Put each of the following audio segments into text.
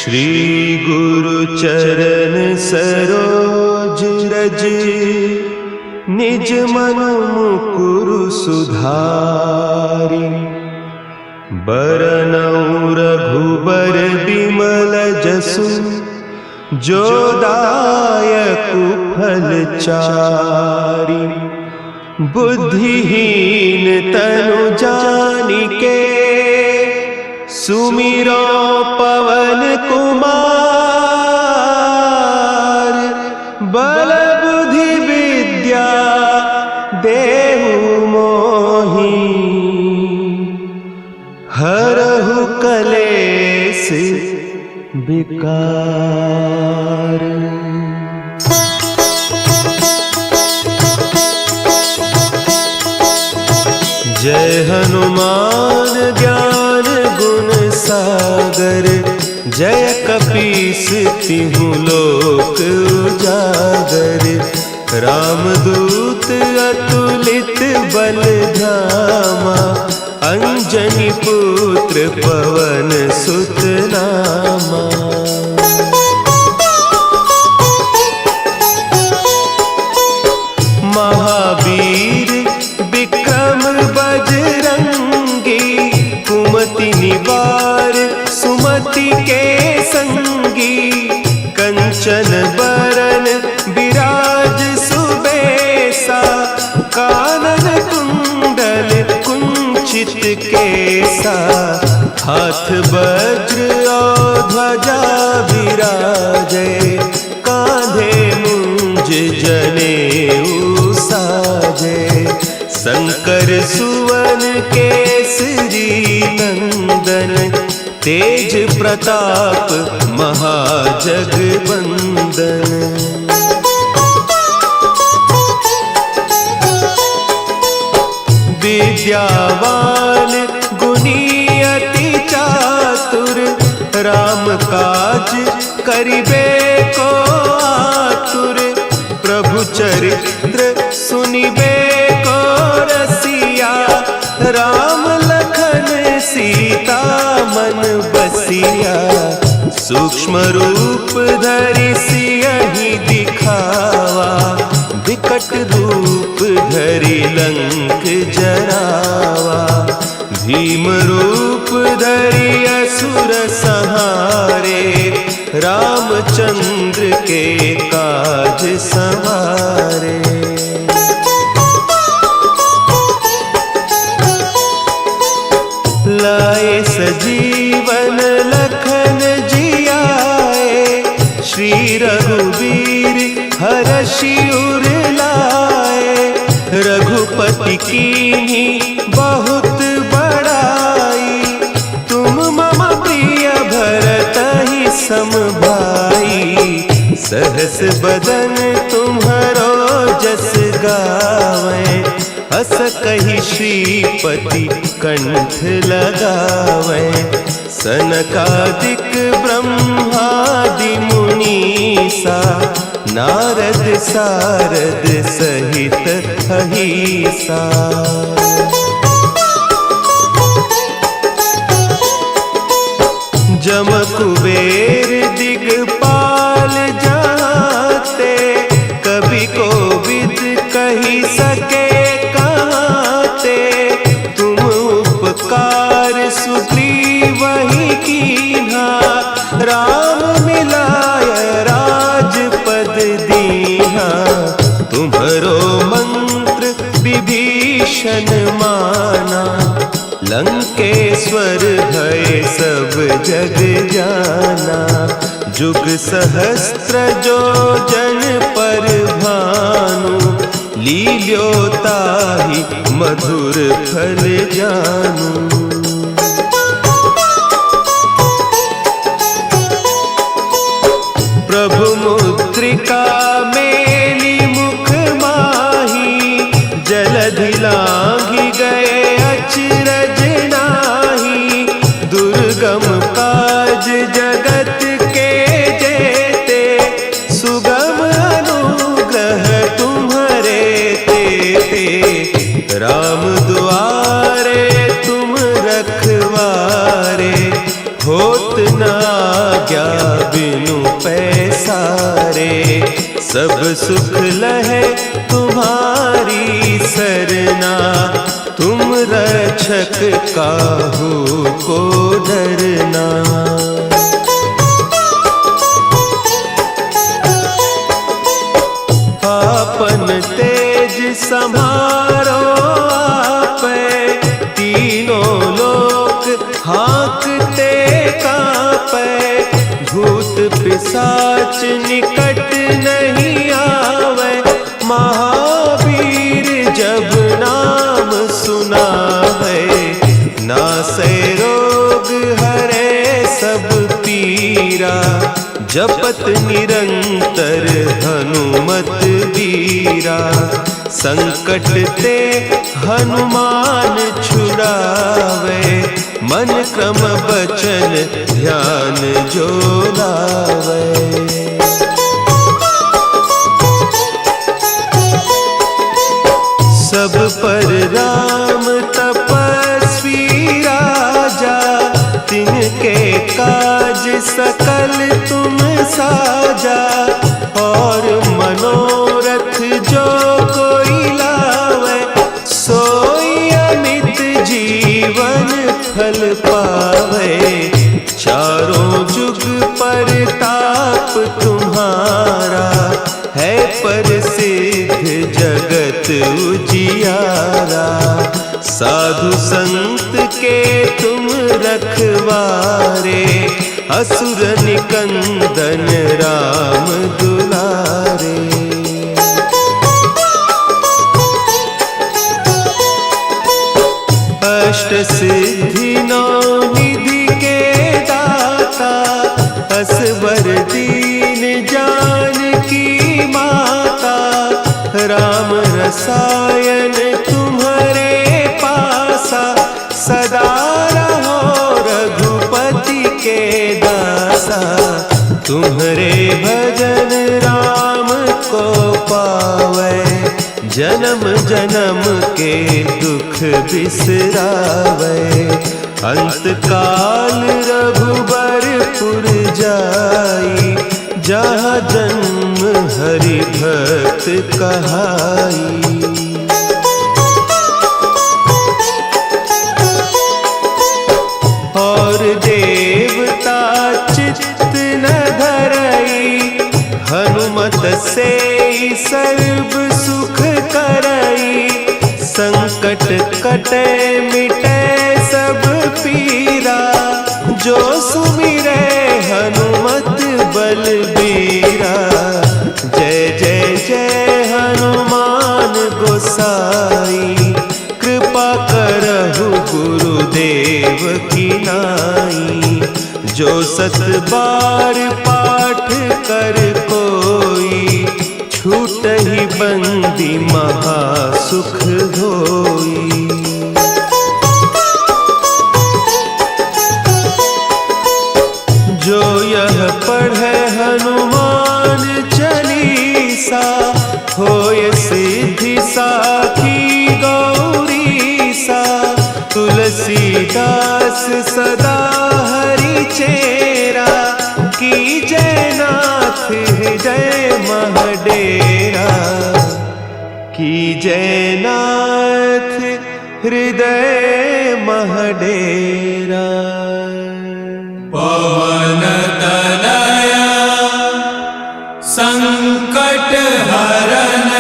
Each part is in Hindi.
श्री गुरु चरण सरोज रज, निज मन मुकुरु सुधारि। बरनउँ रघुबर बिमल जसु, जो दायकु फल चारि। बुद्धिहीन तनु जानिके, सुमिरो पवन कुमार। बल बुद्धि विद्या देहु मोहि, हरहु कलेस विकार। जय हनुमान ज्ञान गुण सागर, जय कपीस तिहु लोक उजागर। रामदूत अतुलित बल धामा, अंजनी पुत्र पवन सुत नामा। महावीर विक्रम बजरंगी, कुमति निवार सुमति के संगी। कंचन बरन विराज सुबेसा, कानन कुंडल कुंचित केसा। हाथ वज्र और ध्वजा विराजे, कांधे मुंज जनेऊ साजे। शंकर सुवन केसरी नंदन, तेज प्रताप महाजगवंदन। विद्यावान गुणी अति चातुर, राम काज करिबे को आतुर। प्रभु चरित्र सुनिबे को रसिया, राम लखन सीता मन बसिया। सूक्ष्म रूप धरि सियहि दिखावा, विकट रूप धरि लंक जरावा। भीम रूप धरि असुर संहारे, रामचंद्र के काज संवारे। लाए सजीवन लखन जियाए, श्री रघुवीर हरषि उर लाए। रघुपति कीन्ही बहुत बड़ाई, तुम मम प्रिय भरतहि सम भाई। सहस बदन तुम्हरो जस गावें, हस कहि श्रीपति कंठ लगावें। सनकादिक ब्रह्मादि मुनीसा, नारद सारद सहित अहीसा। जम कुबेर दिगपाल जाते, कवि कोविद कहि सके कहते। तुम उपकार सुग्रीवहि कीन्हा, राम मिलाय राजपद दीन्हा। तुम्हरो मंत्र विभीषण माना, लंकेश्वर भय सब जग जाना। जुग सहस्त्र जो जन पर भानु, लील्यो ताहि मधुर फल जानू। प्रभु मुद्रिका मेली मुख माही, जलधि लांघि गए अचरज नाही। दुर्गम काज जगत के जेते, सुगम अनुग्रह तुम्हरे तेते। राम दुआरे तुम रखवारे, होत न आज्ञा बिनु पैसारे, सब सुख लहे तुम्हारी सरना, तुम रक्षक काहू को डरना। आपन तेज सम्हारो आपे, तीनों लोक हाँकते कांपे, भूत पिशाच निकट नहीं आवे, महावीर जब नाम सुनावे, नासै रोग हरे सब पीरा, जपत निरंतर हनुमत बीरा, संकट ते हनुमान छुड़ावे, मन क्रम बचन ध्यान जो लावे। सब पर राम तपस्वी राजा, तिनके काज सकल तुम साजा, और मनोरथ जो कोई लावे, सोई अमित जीवन फल पावे, चारों जुग परताप तुम्हारा, है प्रसिद्ध जगत उजियारा, साधु संत के तुम रखवारे, असुर निकंदन राम दुलारे। अष्ट सिद्धि नौ निधि के दाता, असवर दीन जानकी माता, राम रसायन तुम्हारे पासा, सदा रहो रघुपति के दासा, तुम्हारे भजन राम को पावे, जन्म जन्म के दुख बिसरावे, अंत काल रघुबरपुर जाई, जहाँ जन्म हरि भक्त कहाई। और देवता चित्त न धरई, हनुमत से सर्व सुख करई, संकट कटे मिटे सब पीरा, जो सुमिरे हनुमत बलबीरा। जय जय जय हनुमान गोसाई, कृपा करहु गुरुदेव की नाई, जो सत बार पाठ कर कोई, छूटहि बंदी महासुख होई। जो यह पढ़े हनुमान चालीसा, होय सिद्धि साखी गौरीसा, तुलसीदास सदा हरि चेरा, की जय नाथ हृदय महडेरा, की जय नाथ हृदय महडेरा। पवन तनया संकट हरन,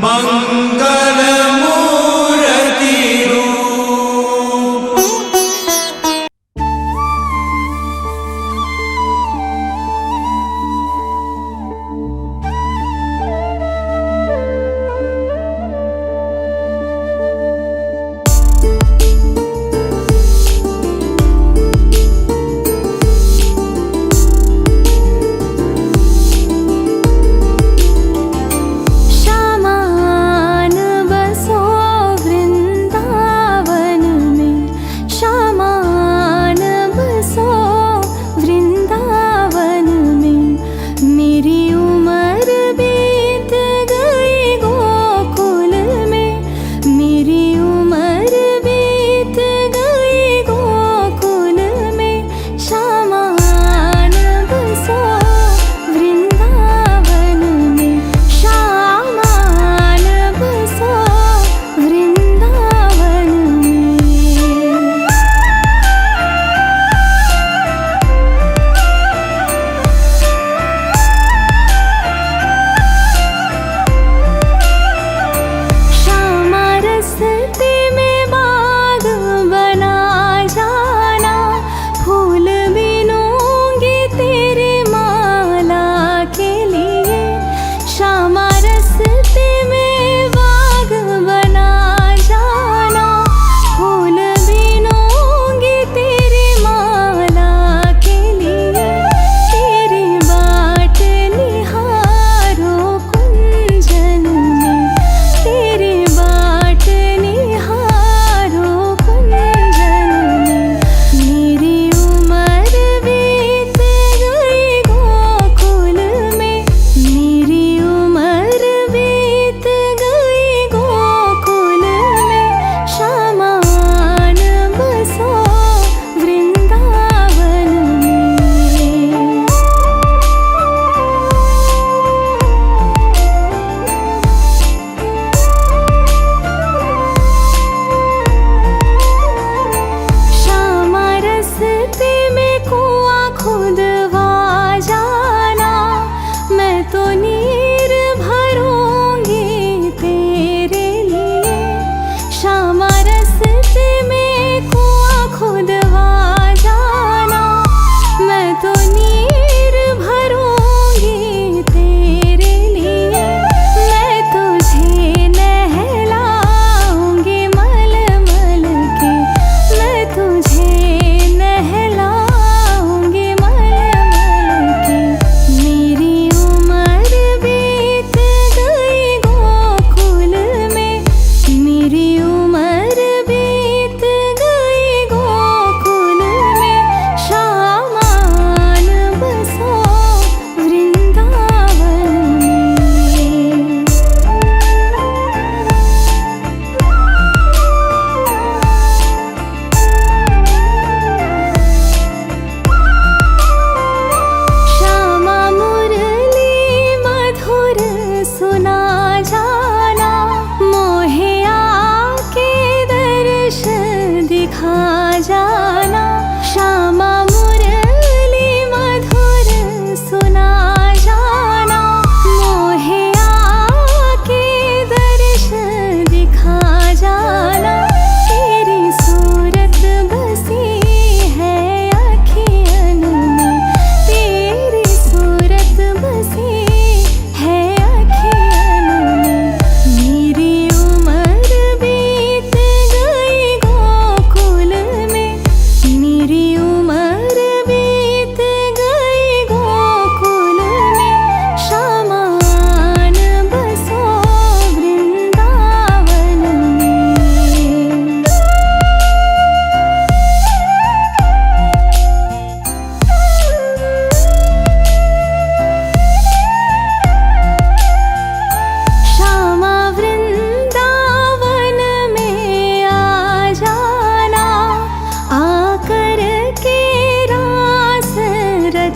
मंगल मूर्ति रूप।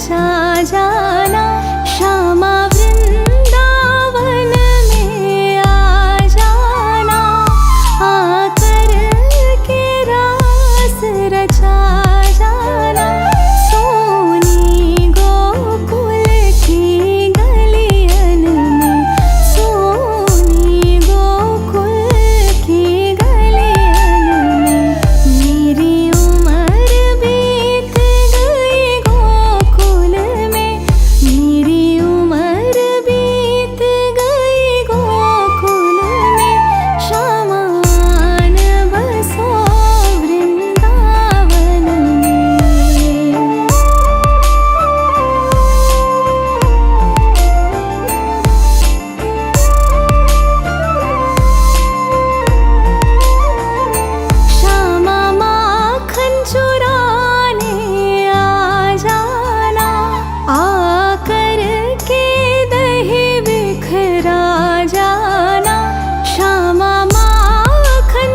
साजा